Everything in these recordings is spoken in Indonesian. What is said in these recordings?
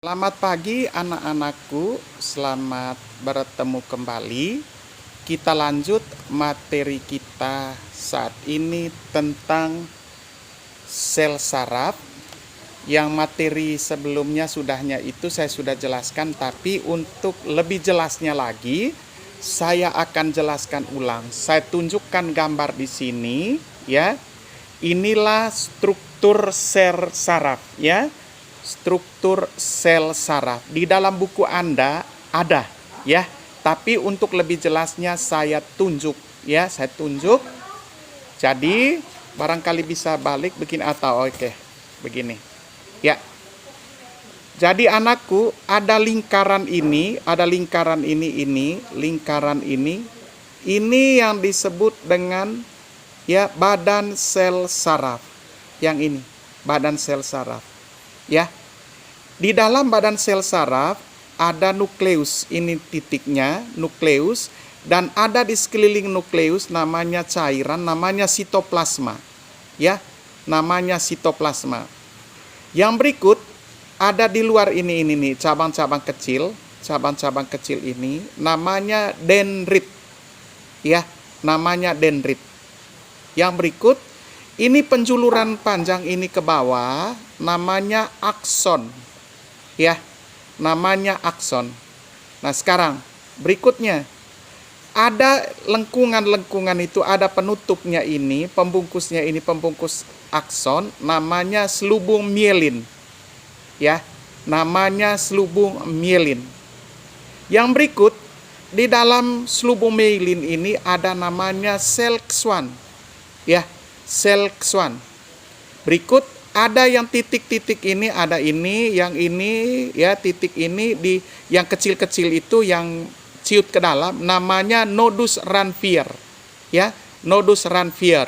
Selamat pagi anak-anakku, selamat bertemu kembali. Kita lanjut materi kita saat ini tentang sel saraf. Yang materi sebelumnya itu saya sudah jelaskan, tapi untuk lebih jelasnya lagi, saya akan jelaskan ulang. Saya tunjukkan gambar di sini, ya. Inilah struktur sel saraf, ya. Struktur sel saraf di dalam buku Anda ada, ya, tapi untuk lebih jelasnya saya tunjuk, ya, saya tunjuk. Jadi barangkali bisa balik begini atau oke, begini, ya. Jadi anakku, ada lingkaran ini, lingkaran ini yang disebut dengan, ya, badan sel saraf. Yang ini badan sel saraf, ya. Di dalam badan sel saraf ada nukleus, ini titiknya, nukleus, dan ada di sekeliling nukleus namanya cairan, namanya sitoplasma, ya, namanya sitoplasma. Yang berikut ada di luar ini nih, cabang-cabang kecil ini namanya dendrit, ya, namanya dendrit. Yang berikut ini penjuluran panjang ini ke bawah namanya akson, ya, namanya akson. Nah, sekarang berikutnya ada lengkungan itu, ada penutupnya ini, pembungkusnya ini, pembungkus akson, namanya selubung mielin, ya, namanya selubung mielin. Yang berikut di dalam selubung mielin ini ada namanya sel Schwann, ya, sel Schwann. Berikut ada yang titik-titik ini, ada ini, yang ini, ya, titik ini, di yang kecil-kecil itu yang ciut ke dalam namanya nodus Ranvier, ya, nodus Ranvier.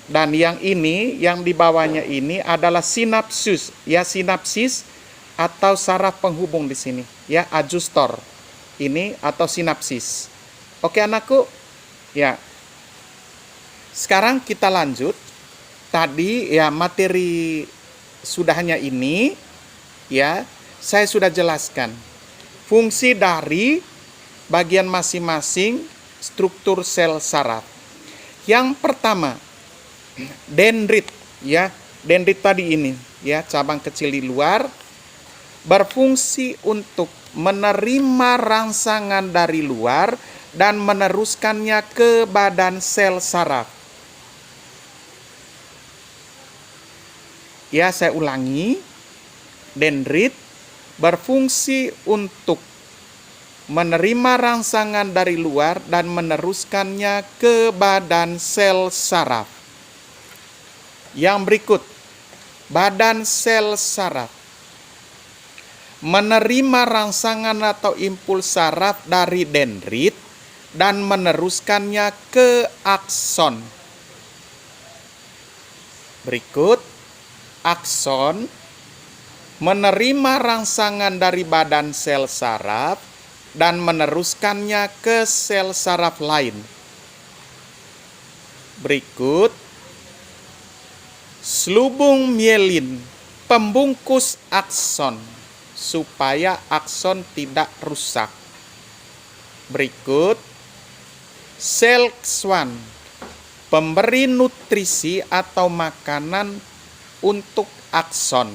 Dan yang ini, yang di bawahnya ini adalah sinapsus, ya, sinapsis atau saraf penghubung di sini, ya, adjustor ini atau sinapsis. Oke anakku, ya. Sekarang kita lanjut. Tadi, ya, materi sudahnya ini, ya, saya sudah jelaskan fungsi dari bagian masing-masing struktur sel saraf. Yang pertama, dendrit, ya, dendrit tadi ini, ya, cabang kecil di luar, berfungsi untuk menerima rangsangan dari luar dan meneruskannya ke badan sel saraf. Ya, saya ulangi. Dendrit berfungsi untuk menerima rangsangan dari luar dan meneruskannya ke badan sel saraf. Yang berikut, badan sel saraf menerima rangsangan atau impuls saraf dari dendrit dan meneruskannya ke akson. Berikut, akson menerima rangsangan dari badan sel saraf dan meneruskannya ke sel saraf lain. Berikut, selubung mielin pembungkus akson supaya akson tidak rusak. Berikut, sel Schwann pemberi nutrisi atau makanan untuk akson.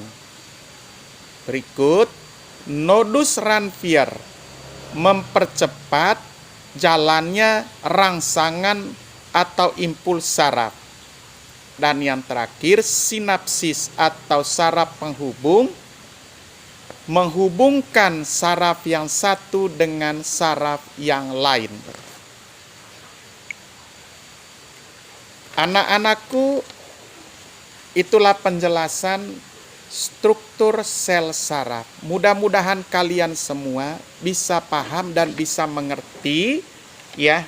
Berikut, nodus Ranvier mempercepat jalannya rangsangan atau impuls saraf. Dan yang terakhir, sinapsis atau saraf penghubung menghubungkan saraf yang satu dengan saraf yang lain. Anak-anakku, itulah penjelasan struktur sel saraf. Mudah-mudahan kalian semua bisa paham dan bisa mengerti, ya.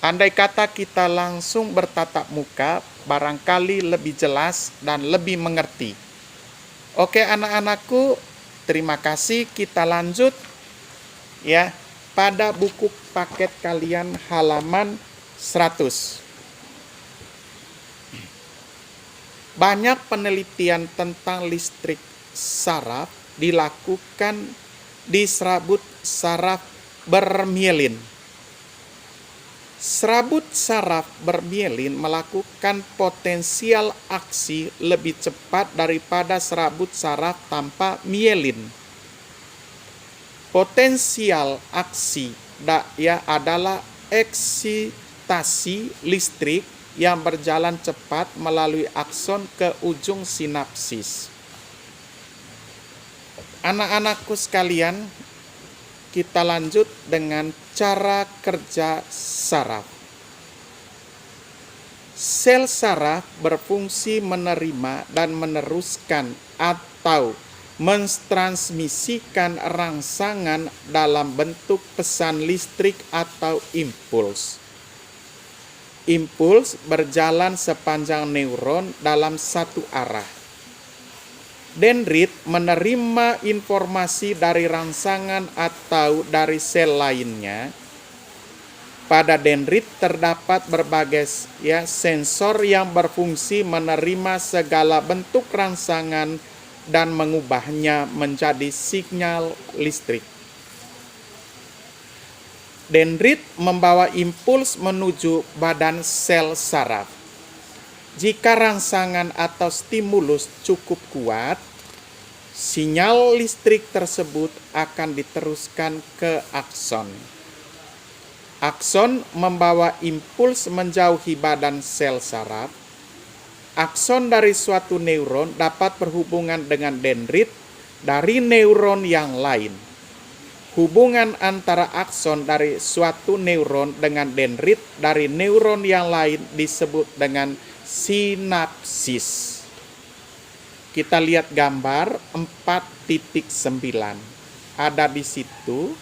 Andai kata kita langsung bertatap muka, barangkali lebih jelas dan lebih mengerti. Oke anak-anakku, terima kasih. Kita lanjut, ya, pada buku paket kalian halaman 100. Banyak penelitian tentang listrik saraf dilakukan di serabut saraf bermielin. Serabut saraf bermielin melakukan potensial aksi lebih cepat daripada serabut saraf tanpa mielin. Potensial aksi adalah eksitasi listrik yang berjalan cepat melalui akson ke ujung sinapsis. Anak-anakku sekalian, kita lanjut dengan cara kerja saraf. Sel saraf berfungsi menerima dan meneruskan atau mentransmisikan rangsangan dalam bentuk pesan listrik atau impuls. Impuls berjalan sepanjang neuron dalam satu arah. Dendrit menerima informasi dari rangsangan atau dari sel lainnya. Pada dendrit terdapat berbagai sensor yang berfungsi menerima segala bentuk rangsangan dan mengubahnya menjadi sinyal listrik. Dendrit membawa impuls menuju badan sel saraf. Jika rangsangan atau stimulus cukup kuat, sinyal listrik tersebut akan diteruskan ke akson. Akson membawa impuls menjauhi badan sel saraf. Akson dari suatu neuron dapat berhubungan dengan dendrit dari neuron yang lain. Hubungan antara akson dari suatu neuron dengan dendrit dari neuron yang lain disebut dengan sinapsis. Kita lihat gambar 4.9. Ada di situ.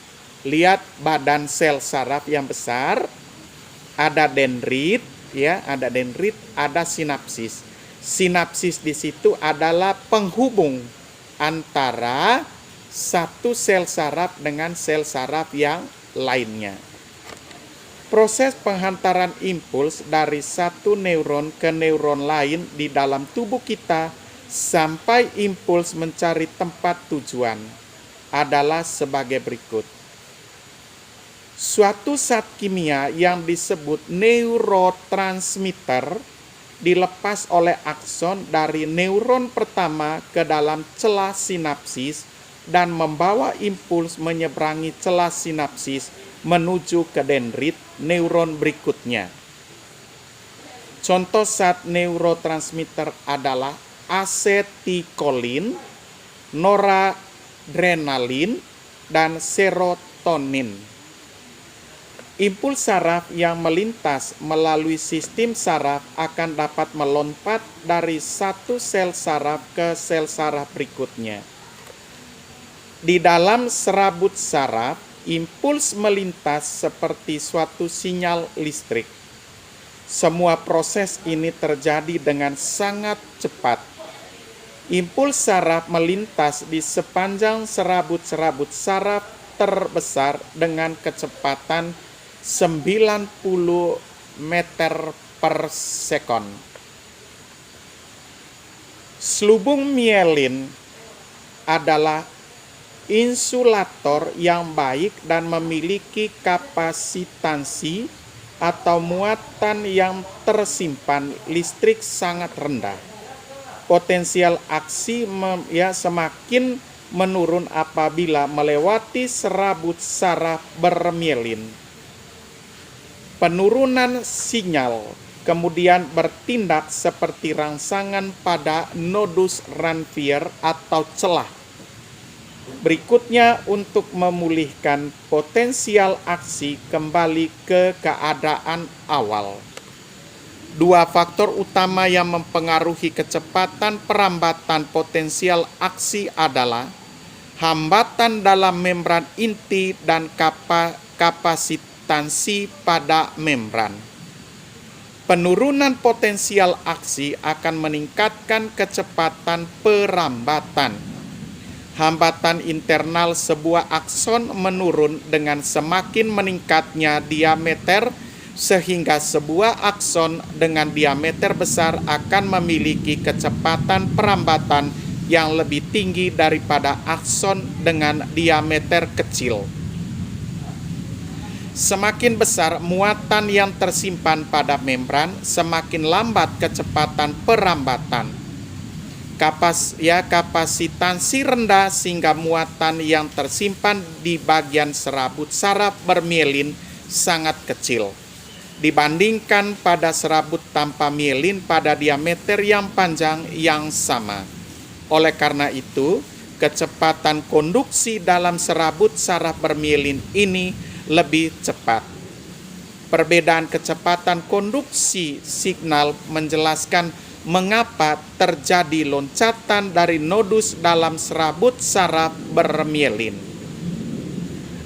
Lihat badan sel saraf yang besar. Ada dendrit, ada dendrit, ada sinapsis. Sinapsis di situ adalah penghubung antara satu sel saraf dengan sel saraf yang lainnya. Proses penghantaran impuls dari satu neuron ke neuron lain di dalam tubuh kita sampai impuls mencari tempat tujuan adalah sebagai berikut. Suatu zat kimia yang disebut neurotransmitter dilepas oleh akson dari neuron pertama ke dalam celah sinapsis dan membawa impuls menyeberangi celah sinapsis menuju ke dendrit neuron berikutnya. Contoh zat neurotransmitter adalah asetilkolin, noradrenalin, dan serotonin. Impuls saraf yang melintas melalui sistem saraf akan dapat melompat dari satu sel saraf ke sel saraf berikutnya. Di dalam serabut saraf, impuls melintas seperti suatu sinyal listrik. Semua proses ini terjadi dengan sangat cepat. Impuls saraf melintas di sepanjang serabut-serabut saraf terbesar dengan kecepatan 90 meter per sekon. Selubung mielin adalah insulator yang baik dan memiliki kapasitansi atau muatan yang tersimpan listrik sangat rendah. Potensial aksi semakin menurun apabila melewati serabut saraf bermielin. Penurunan sinyal kemudian bertindak seperti rangsangan pada nodus Ranvier atau celah. Berikutnya, untuk memulihkan potensial aksi kembali ke keadaan awal. Dua faktor utama yang mempengaruhi kecepatan perambatan potensial aksi adalah hambatan dalam membran inti dan kapasitansi pada membran. Penurunan potensial aksi akan meningkatkan kecepatan perambatan. Hambatan internal sebuah akson menurun dengan semakin meningkatnya diameter, sehingga sebuah akson dengan diameter besar akan memiliki kecepatan perambatan yang lebih tinggi daripada akson dengan diameter kecil. Semakin besar muatan yang tersimpan pada membran, semakin lambat kecepatan perambatan. Kapasitansi rendah sehingga muatan yang tersimpan di bagian serabut saraf bermielin sangat kecil dibandingkan pada serabut tanpa mielin pada diameter yang panjang yang sama. Oleh karena itu, kecepatan konduksi dalam serabut saraf bermielin ini lebih cepat. Perbedaan kecepatan konduksi signal menjelaskan mengapa terjadi loncatan dari nodus dalam serabut saraf bermielin.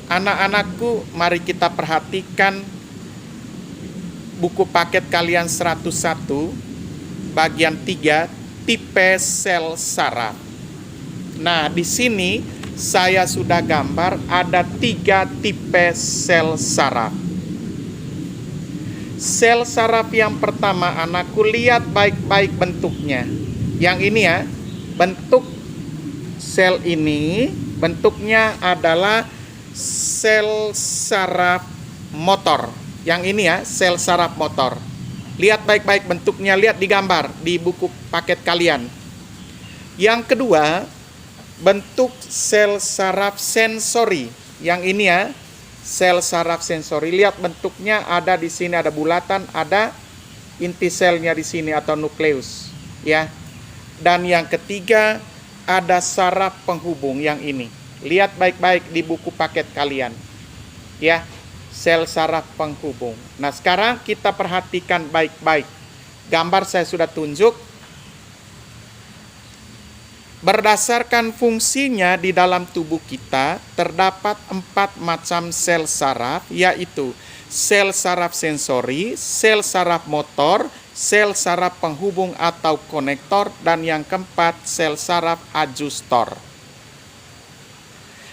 Anak-anakku, mari kita perhatikan buku paket kalian 101 bagian 3 tipe sel saraf. Nah, di sini saya sudah gambar ada 3 tipe sel saraf. Sel saraf yang pertama, anakku, lihat baik-baik bentuknya. Yang ini ya, bentuk sel ini bentuknya adalah sel saraf motor. Yang ini ya, sel saraf motor. Lihat baik-baik bentuknya, lihat di gambar di buku paket kalian. Yang kedua, bentuk sel saraf sensori. Yang ini ya, sel saraf sensori. Lihat bentuknya, ada di sini ada bulatan, ada inti selnya di sini atau nukleus, ya. Dan yang ketiga, ada saraf penghubung yang ini. Lihat baik-baik di buku paket kalian. Ya, sel saraf penghubung. Nah, sekarang kita perhatikan baik-baik. Gambar saya sudah tunjuk. Berdasarkan fungsinya di dalam tubuh kita, terdapat 4 macam sel saraf, yaitu sel saraf sensori, sel saraf motor, sel saraf penghubung atau konektor, dan yang keempat, sel saraf adjustor.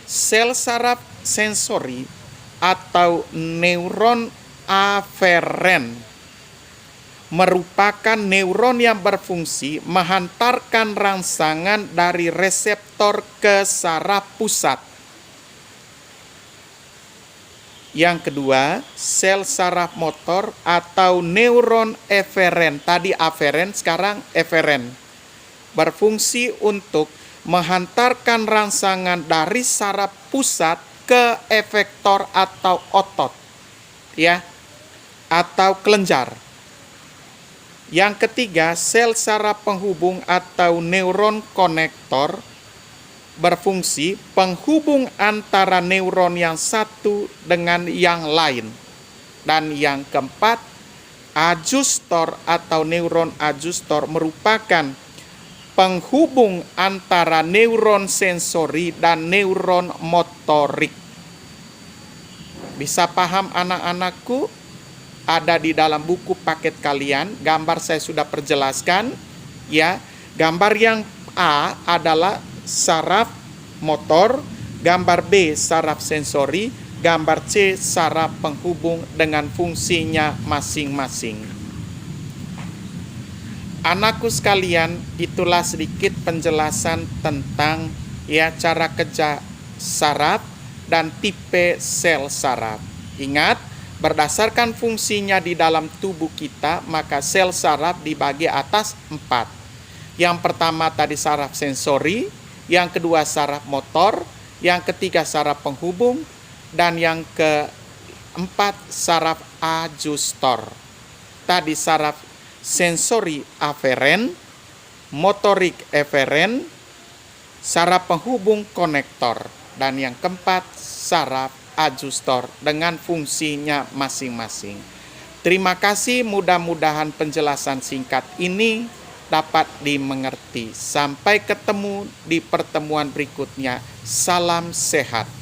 Sel saraf sensori atau neuron aferen merupakan neuron yang berfungsi menghantarkan rangsangan dari reseptor ke saraf pusat. Yang kedua, sel saraf motor atau neuron eferen. Tadi aferen, sekarang eferen. Berfungsi untuk menghantarkan rangsangan dari saraf pusat ke efektor atau otot, ya, atau kelenjar. Yang ketiga, sel saraf penghubung atau neuron konektor berfungsi penghubung antara neuron yang satu dengan yang lain. Dan yang keempat, adjustor atau neuron adjustor merupakan penghubung antara neuron sensori dan neuron motorik. Bisa paham anak-anakku? Ada di dalam buku paket kalian, gambar saya sudah perjelaskan, ya. Gambar yang A adalah saraf motor, gambar B saraf sensori, gambar C saraf penghubung dengan fungsinya masing-masing. Anakku sekalian, itulah sedikit penjelasan tentang ya cara kerja saraf dan tipe sel saraf. Ingat, berdasarkan fungsinya di dalam tubuh kita, maka sel saraf dibagi atas 4. Yang pertama tadi saraf sensori, yang kedua saraf motor, yang ketiga saraf penghubung, dan yang keempat saraf adjustor. Tadi saraf sensori aferen, motorik eferen, saraf penghubung konektor, dan yang keempat saraf adjustor dengan fungsinya masing-masing. Terima kasih, mudah-mudahan penjelasan singkat ini dapat dimengerti. Sampai ketemu di pertemuan berikutnya. Salam sehat.